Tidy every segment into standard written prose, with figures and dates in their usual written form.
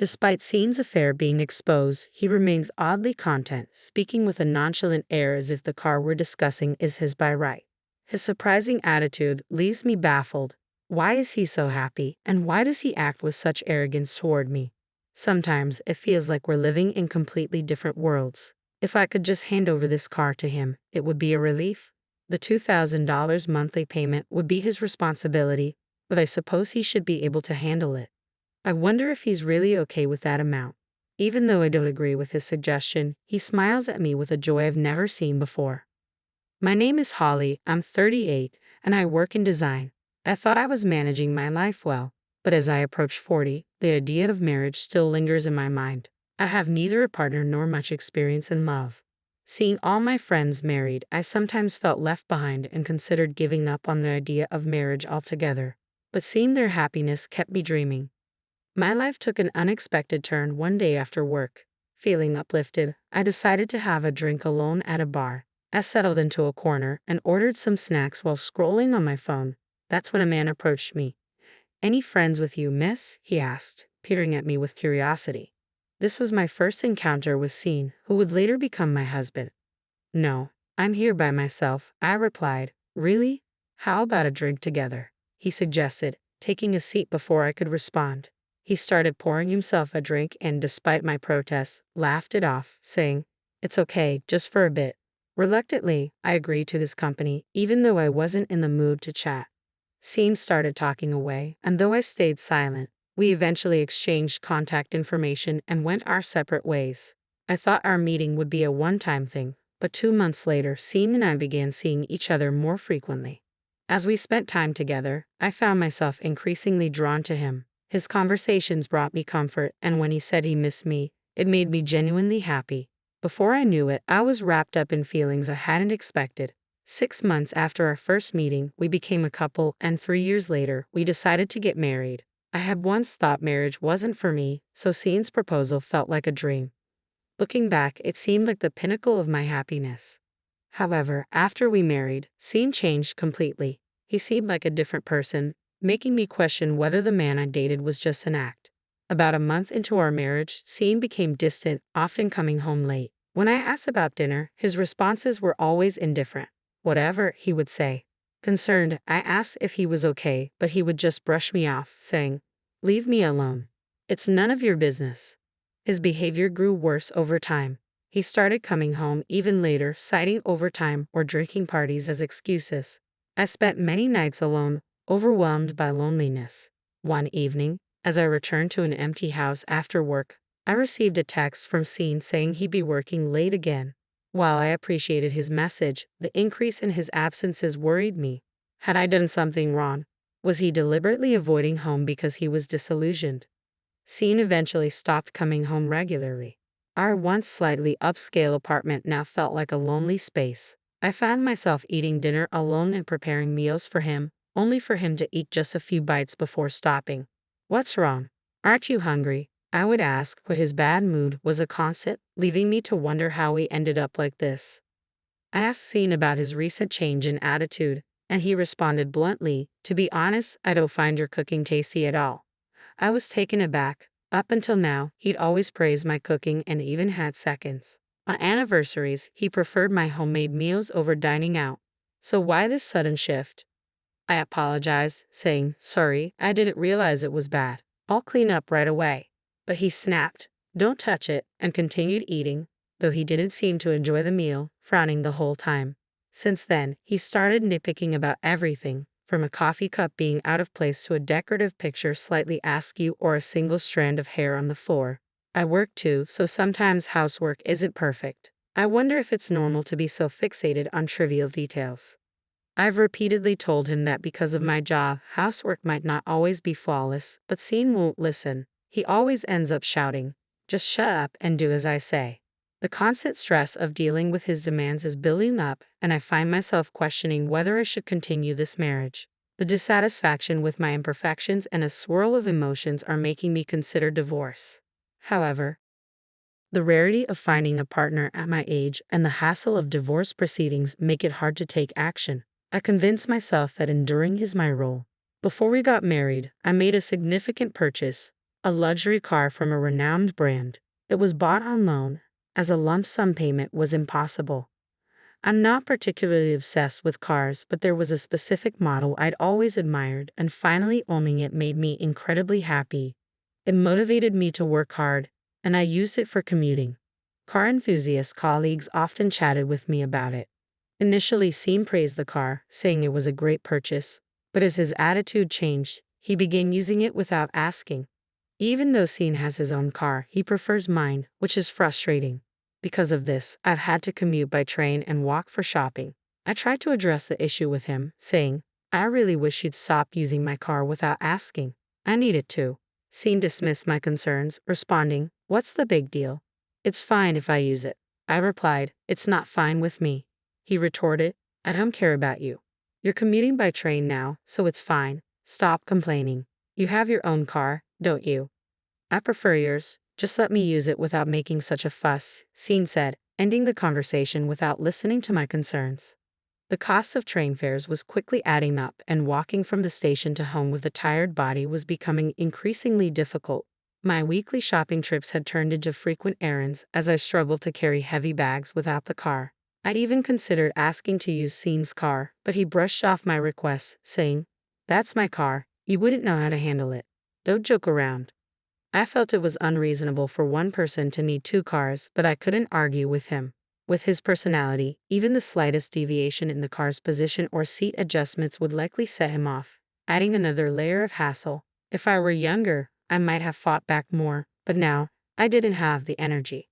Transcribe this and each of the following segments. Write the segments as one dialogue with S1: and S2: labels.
S1: Despite Scene's affair being exposed, he remains oddly content, speaking with a nonchalant air as if the car we're discussing is his by right. His surprising attitude leaves me baffled. Why is he so happy, and why does he act with such arrogance toward me? Sometimes it feels like we're living in completely different worlds. If I could just hand over this car to him, it would be a relief. The $2,000 monthly payment would be his responsibility, but I suppose he should be able to handle it. I wonder if he's really okay with that amount. Even though I don't agree with his suggestion, he smiles at me with a joy I've never seen before. My name is Holly, I'm 38, and I work in design. I thought I was managing my life well, but as I approach 40, the idea of marriage still lingers in my mind. I have neither a partner nor much experience in love. Seeing all my friends married, I sometimes felt left behind and considered giving up on the idea of marriage altogether. But seeing their happiness kept me dreaming. My life took an unexpected turn one day after work. Feeling uplifted, I decided to have a drink alone at a bar. I settled into a corner and ordered some snacks while scrolling on my phone. That's when a man approached me. "Any friends with you, miss?" he asked, peering at me with curiosity. This was my first encounter with Scene, who would later become my husband. "No, I'm here by myself," I replied. "Really? How about a drink together?" he suggested, taking a seat before I could respond. He started pouring himself a drink and, despite my protests, laughed it off, saying, "It's okay, just for a bit." Reluctantly, I agreed to this company, even though I wasn't in the mood to chat. Scene started talking away, and though I stayed silent, we eventually exchanged contact information and went our separate ways. I thought our meeting would be a one-time thing, but 2 months later, Scene and I began seeing each other more frequently. As we spent time together, I found myself increasingly drawn to him. His conversations brought me comfort, and when he said he missed me, it made me genuinely happy. Before I knew it, I was wrapped up in feelings I hadn't expected. 6 months after our first meeting, we became a couple, and 3 years later, we decided to get married. I had once thought marriage wasn't for me, so Scene's proposal felt like a dream. Looking back, it seemed like the pinnacle of my happiness. However, after we married, Scene changed completely. He seemed like a different person, making me question whether the man I dated was just an act. About a month into our marriage, Scene became distant, often coming home late. When I asked about dinner, his responses were always indifferent. "Whatever," he would say. Concerned, I asked if he was okay, but he would just brush me off, saying, "Leave me alone. It's none of your business." His behavior grew worse over time. He started coming home even later, citing overtime or drinking parties as excuses. I spent many nights alone, overwhelmed by loneliness. One evening, as I returned to an empty house after work, I received a text from Scene saying he'd be working late again. While I appreciated his message, the increase in his absences worried me. Had I done something wrong? Was he deliberately avoiding home because he was disillusioned? Scene eventually stopped coming home regularly. Our once slightly upscale apartment now felt like a lonely space. I found myself eating dinner alone and preparing meals for him, only for him to eat just a few bites before stopping. "What's wrong? Aren't you hungry?" I would ask, but his bad mood was a constant, leaving me to wonder how we ended up like this. I asked Scene about his recent change in attitude, and he responded bluntly, "To be honest, I don't find your cooking tasty at all." I was taken aback. Up until now, he'd always praised my cooking and even had seconds. On anniversaries, he preferred my homemade meals over dining out. So why this sudden shift? I apologized, saying, "Sorry, I didn't realize it was bad. I'll clean up right away." But he snapped, "Don't touch it," and continued eating, though he didn't seem to enjoy the meal, frowning the whole time. Since then, he started nitpicking about everything, from a coffee cup being out of place to a decorative picture slightly askew or a single strand of hair on the floor. I work too, so sometimes housework isn't perfect. I wonder if it's normal to be so fixated on trivial details. I've repeatedly told him that because of my job, housework might not always be flawless, but Scene won't listen. He always ends up shouting, "Just shut up and do as I say." The constant stress of dealing with his demands is building up, and I find myself questioning whether I should continue this marriage. The dissatisfaction with my imperfections and a swirl of emotions are making me consider divorce. However, the rarity of finding a partner at my age and the hassle of divorce proceedings make it hard to take action. I convinced myself that enduring is my role. Before we got married, I made a significant purchase, a luxury car from a renowned brand. It was bought on loan, as a lump sum payment was impossible. I'm not particularly obsessed with cars, but there was a specific model I'd always admired, and finally owning it made me incredibly happy. It motivated me to work hard, and I used it for commuting. Car enthusiast colleagues often chatted with me about it. Initially, Sean praised the car, saying it was a great purchase, but as his attitude changed, he began using it without asking. Even though Sean has his own car, he prefers mine, which is frustrating. Because of this, I've had to commute by train and walk for shopping. I tried to address the issue with him, saying, I really wish you'd stop using my car without asking. I need it too. Sean dismissed my concerns, responding, What's the big deal? It's fine if I use it. I replied, It's not fine with me. He retorted, I don't care about you. You're commuting by train now, so it's fine. Stop complaining. You have your own car, don't you? I prefer yours. Just let me use it without making such a fuss, Sean said, ending the conversation without listening to my concerns. The cost of train fares was quickly adding up, and walking from the station to home with a tired body was becoming increasingly difficult. My weekly shopping trips had turned into frequent errands as I struggled to carry heavy bags without the car. I'd even considered asking to use Sean's car, but he brushed off my request, saying, That's my car, you wouldn't know how to handle it. Don't joke around. I felt it was unreasonable for one person to need two cars, but I couldn't argue with him. With his personality, even the slightest deviation in the car's position or seat adjustments would likely set him off, adding another layer of hassle. If I were younger, I might have fought back more, but now, I didn't have the energy.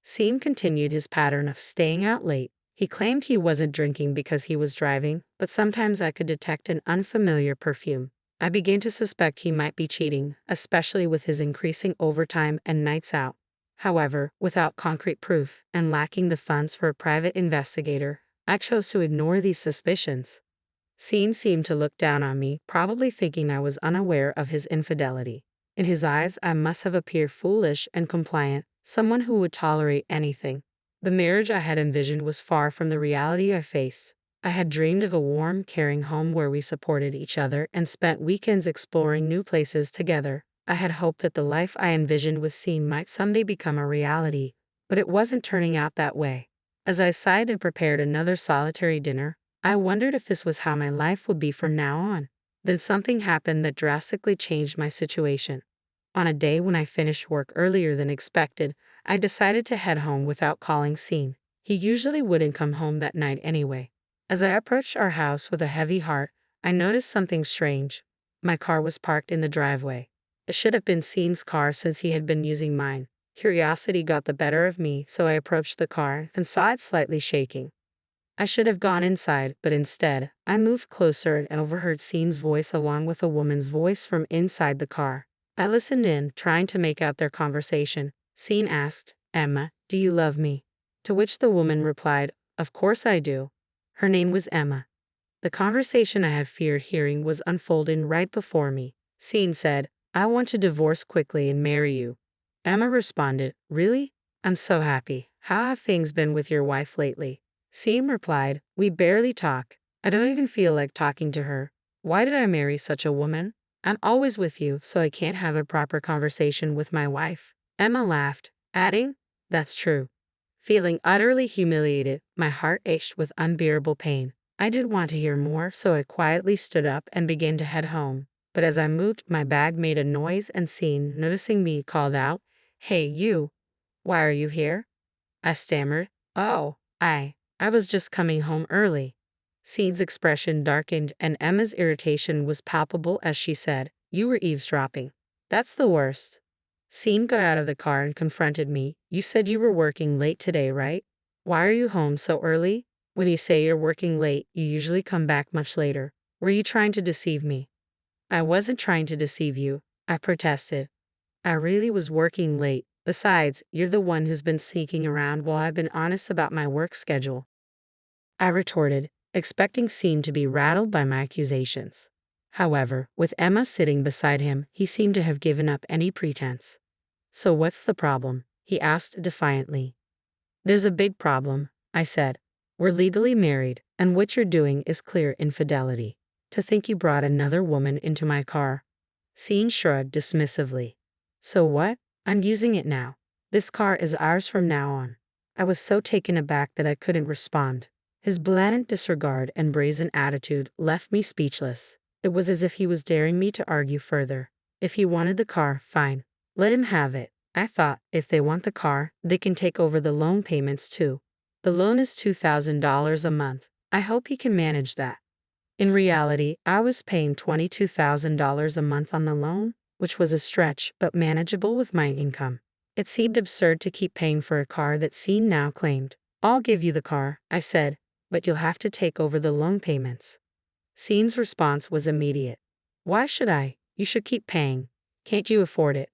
S1: Sean continued his pattern of staying out late. He claimed he wasn't drinking because he was driving, but sometimes I could detect an unfamiliar perfume. I began to suspect he might be cheating, especially with his increasing overtime and nights out. However, without concrete proof, and lacking the funds for a private investigator, I chose to ignore these suspicions. Sean seemed to look down on me, probably thinking I was unaware of his infidelity. In his eyes, I must have appeared foolish and compliant, someone who would tolerate anything. The marriage I had envisioned was far from the reality I faced. I had dreamed of a warm, caring home where we supported each other and spent weekends exploring new places together. I had hoped that the life I envisioned with Sean might someday become a reality, but it wasn't turning out that way. As I sighed and prepared another solitary dinner, I wondered if this was how my life would be from now on. Then something happened that drastically changed my situation. On a day when I finished work earlier than expected, I decided to head home without calling Sean. He usually wouldn't come home that night anyway. As I approached our house with a heavy heart, I noticed something strange. My car was parked in the driveway. It should have been Sean's car since he had been using mine. Curiosity got the better of me, so I approached the car and saw it slightly shaking. I should have gone inside, but instead, I moved closer and overheard Sean's voice along with a woman's voice from inside the car. I listened in, trying to make out their conversation. Sean asked, Emma, do you love me? To which the woman replied, Of course I do. Her name was Emma. The conversation I had feared hearing was unfolding right before me. Sean said, I want to divorce quickly and marry you. Emma responded, Really? I'm so happy. How have things been with your wife lately? Sean replied, We barely talk. I don't even feel like talking to her. Why did I marry such a woman? I'm always with you, so I can't have a proper conversation with my wife. Emma laughed, adding, That's true. Feeling utterly humiliated, my heart ached with unbearable pain. I didn't want to hear more, so I quietly stood up and began to head home. But as I moved, my bag made a noise and Sean, noticing me, called out, Hey, you. Why are you here? I stammered, Oh, I was just coming home early. Sean's expression darkened and Emma's irritation was palpable as she said, You were eavesdropping. That's the worst. Sean got out of the car and confronted me. You said you were working late today, right? Why are you home so early? When you say you're working late, you usually come back much later. Were you trying to deceive me? I wasn't trying to deceive you, I protested. I really was working late. Besides, you're the one who's been sneaking around while I've been honest about my work schedule. I retorted, expecting Sean to be rattled by my accusations. However, with Emma sitting beside him, he seemed to have given up any pretense. So what's the problem? He asked defiantly. There's a big problem, I said. We're legally married, and what you're doing is clear infidelity. To think you brought another woman into my car. Sean shrugged dismissively. So what? I'm using it now. This car is ours from now on. I was so taken aback that I couldn't respond. His blatant disregard and brazen attitude left me speechless. It was as if he was daring me to argue further. If he wanted the car, fine. Let him have it. I thought, if they want the car, they can take over the loan payments too. The loan is $2,000 a month. I hope he can manage that. In reality, I was paying $22,000 a month on the loan, which was a stretch but manageable with my income. It seemed absurd to keep paying for a car that Scene now claimed. I'll give you the car, I said, but you'll have to take over the loan payments. Scene's response was immediate. Why should I? You should keep paying. Can't you afford it?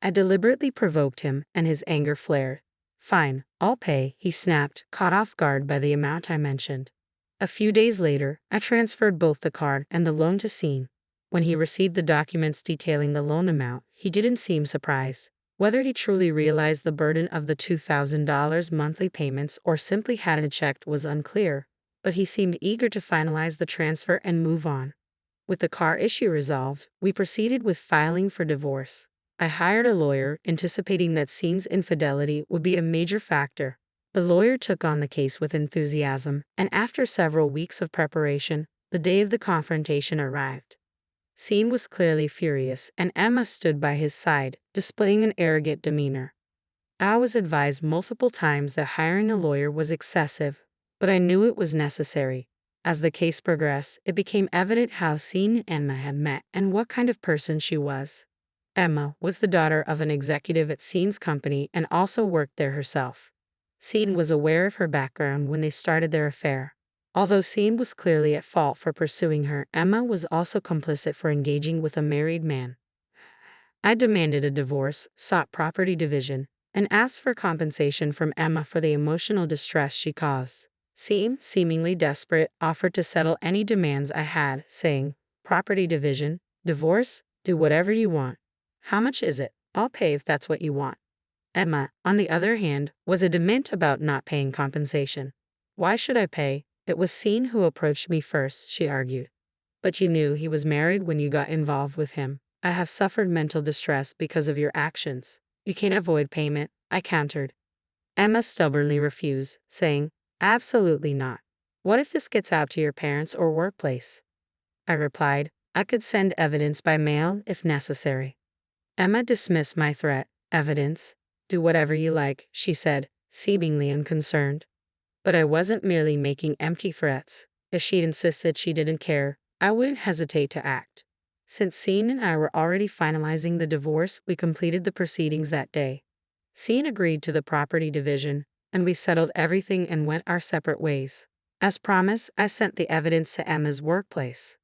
S1: I deliberately provoked him, and his anger flared. Fine, I'll pay, he snapped, caught off guard by the amount I mentioned. A few days later, I transferred both the card and the loan to Scene. When he received the documents detailing the loan amount, he didn't seem surprised. Whether he truly realized the burden of the $2,000 monthly payments or simply hadn't checked was unclear, but he seemed eager to finalize the transfer and move on. With the car issue resolved, we proceeded with filing for divorce. I hired a lawyer, anticipating that Scene's infidelity would be a major factor. The lawyer took on the case with enthusiasm, and after several weeks of preparation, the day of the confrontation arrived. Scene was clearly furious, and Emma stood by his side, displaying an arrogant demeanor. I was advised multiple times that hiring a lawyer was excessive, but I knew it was necessary. As the case progressed, it became evident how Scene and Emma had met and what kind of person she was. Emma was the daughter of an executive at Scene's company and also worked there herself. Scene was aware of her background when they started their affair. Although Scene was clearly at fault for pursuing her, Emma was also complicit for engaging with a married man. I demanded a divorce, sought property division, and asked for compensation from Emma for the emotional distress she caused. Scene, seemingly desperate, offered to settle any demands I had, saying, property division, divorce, do whatever you want. How much is it? I'll pay if that's what you want. Emma, on the other hand, was adamant about not paying compensation. Why should I pay? It was Scene who approached me first, she argued. But you knew he was married when you got involved with him. I have suffered mental distress because of your actions. You can't avoid payment, I countered. Emma stubbornly refused, saying, absolutely not. What if this gets out to your parents or workplace? I replied, I could send evidence by mail if necessary. Emma dismissed my threat. Evidence? Do whatever you like, she said, seemingly unconcerned. But I wasn't merely making empty threats. If she'd insisted she didn't care, I wouldn't hesitate to act. Since Scene and I were already finalizing the divorce, we completed the proceedings that day. Scene agreed to the property division, and we settled everything and went our separate ways. As promised, I sent the evidence to Emma's workplace.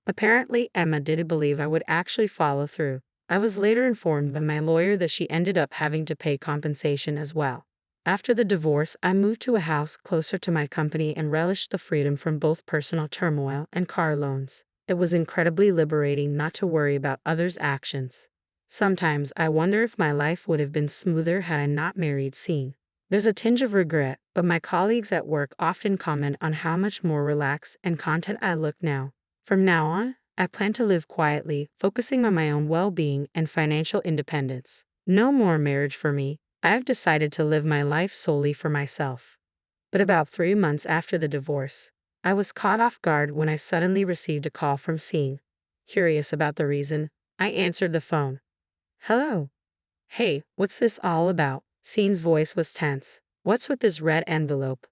S1: Apparently, Emma didn't believe I would actually follow through. I was later informed by my lawyer that she ended up having to pay compensation as well. After the divorce, I moved to a house closer to my company and relished the freedom from both personal turmoil and car loans. It was incredibly liberating not to worry about others' actions. Sometimes I wonder if my life would have been smoother had I not married Scene. There's a tinge of regret, but my colleagues at work often comment on how much more relaxed and content I look now. From now on, I plan to live quietly, focusing on my own well-being and financial independence. No more marriage for me. I have decided to live my life solely for myself. But about 3 months after the divorce, I was caught off guard when I suddenly received a call from Scene. Curious about the reason, I answered the phone. Hello. Hey, what's this all about? Scene's voice was tense. What's with this red envelope?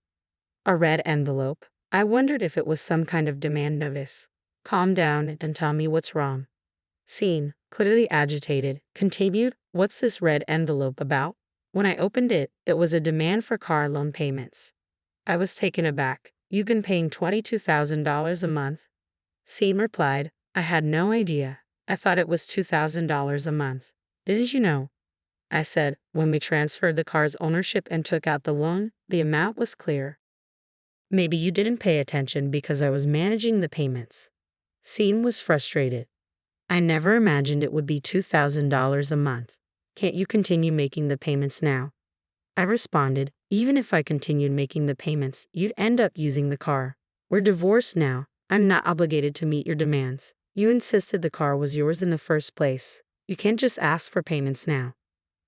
S1: A red envelope? I wondered if it was some kind of demand notice. Calm down and tell me what's wrong. Scene, clearly agitated, continued, what's this red envelope about? When I opened it, it was a demand for car loan payments. I was taken aback. You've been paying $22,000 a month? Scene replied, I had no idea. I thought it was $2,000 a month. Didn't you know? I said, when we transferred the car's ownership and took out the loan, the amount was clear. Maybe you didn't pay attention because I was managing the payments. Scene was frustrated. I never imagined it would be $2,000 a month. Can't you continue making the payments now? I responded, even if I continued making the payments, you'd end up using the car. We're divorced now. I'm not obligated to meet your demands. You insisted the car was yours in the first place. You can't just ask for payments now.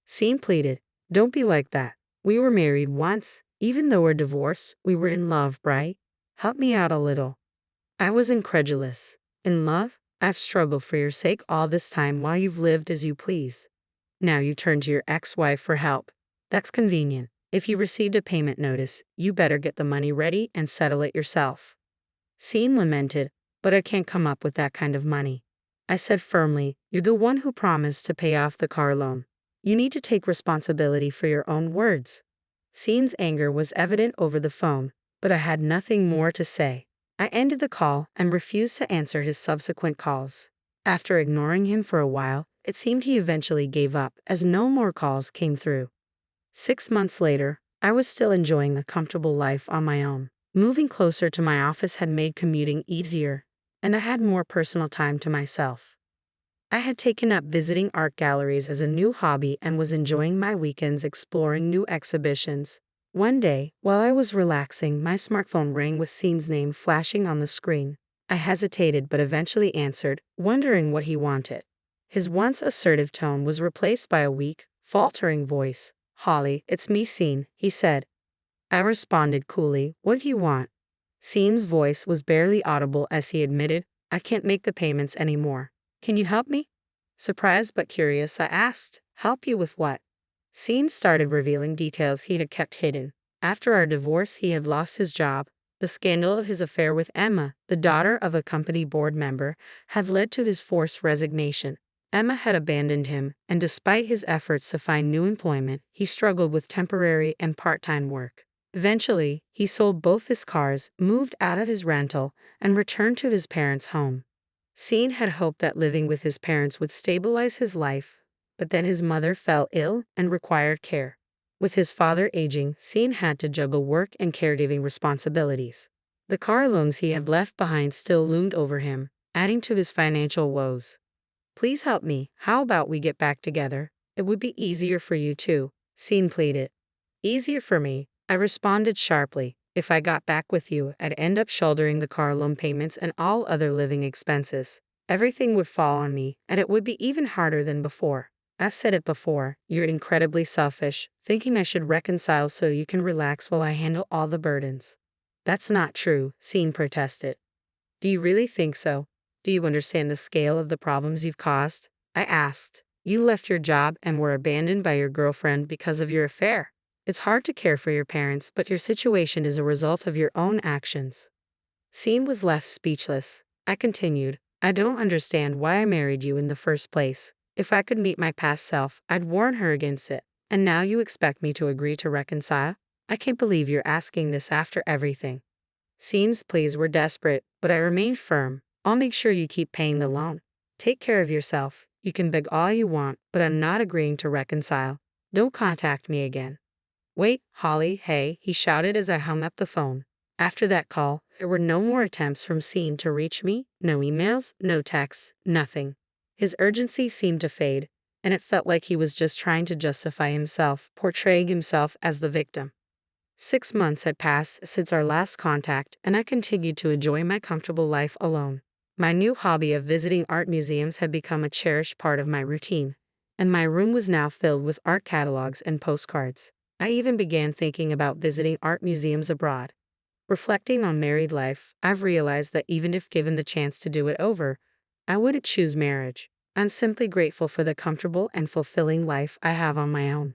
S1: Scene pleaded. Don't be like that. We were married once. Even though we're divorced, we were in love, right? Help me out a little. I was incredulous. In love? I've struggled for your sake all this time while you've lived as you please. Now you turn to your ex-wife for help. That's convenient. If you received a payment notice, you better get the money ready and settle it yourself. Scene lamented, but I can't come up with that kind of money. I said firmly, you're the one who promised to pay off the car loan. You need to take responsibility for your own words. Scene's anger was evident over the phone, but I had nothing more to say. I ended the call and refused to answer his subsequent calls. After ignoring him for a while, it seemed he eventually gave up as no more calls came through. 6 months later, I was still enjoying a comfortable life on my own. Moving closer to my office had made commuting easier, and I had more personal time to myself. I had taken up visiting art galleries as a new hobby and was enjoying my weekends exploring new exhibitions. One day, while I was relaxing, my smartphone rang with Scene's name flashing on the screen. I hesitated but eventually answered, wondering what he wanted. His once assertive tone was replaced by a weak, faltering voice. Holly, it's me, Scene, he said. I responded coolly, what do you want? Scene's voice was barely audible as he admitted, I can't make the payments anymore. Can you help me? Surprised but curious, I asked, help you with what? Scene started revealing details he had kept hidden. After our divorce, he had lost his job. The scandal of his affair with Emma, the daughter of a company board member, had led to his forced resignation. Emma had abandoned him, and despite his efforts to find new employment, he struggled with temporary and part-time work. Eventually, he sold both his cars, moved out of his rental, and returned to his parents' home. Scene had hoped that living with his parents would stabilize his life, but then his mother fell ill and required care. With his father aging, Scene had to juggle work and caregiving responsibilities. The car loans he had left behind still loomed over him, adding to his financial woes. Please help me. How about we get back together? It would be easier for you too, Scene pleaded. Easier for me, I responded sharply. If I got back with you, I'd end up shouldering the car loan payments and all other living expenses. Everything would fall on me, and it would be even harder than before. I've said it before, you're incredibly selfish, thinking I should reconcile so you can relax while I handle all the burdens. That's not true, Scene protested. Do you really think so? Do you understand the scale of the problems you've caused? I asked. You left your job and were abandoned by your girlfriend because of your affair. It's hard to care for your parents, but your situation is a result of your own actions. Scene was left speechless. I continued, I don't understand why I married you in the first place. If I could meet my past self, I'd warn her against it. And now you expect me to agree to reconcile? I can't believe you're asking this after everything. Scene's pleas were desperate, but I remained firm. I'll make sure you keep paying the loan. Take care of yourself. You can beg all you want, but I'm not agreeing to reconcile. Don't contact me again. Wait, Holly, hey, he shouted as I hung up the phone. After that call, there were no more attempts from Scene to reach me, no emails, no texts, nothing. His urgency seemed to fade, and it felt like he was just trying to justify himself, portraying himself as the victim. 6 months had passed since our last contact, and I continued to enjoy my comfortable life alone. My new hobby of visiting art museums had become a cherished part of my routine, and my room was now filled with art catalogs and postcards. I even began thinking about visiting art museums abroad. Reflecting on married life, I've realized that even if given the chance to do it over, I wouldn't choose marriage. I'm simply grateful for the comfortable and fulfilling life I have on my own.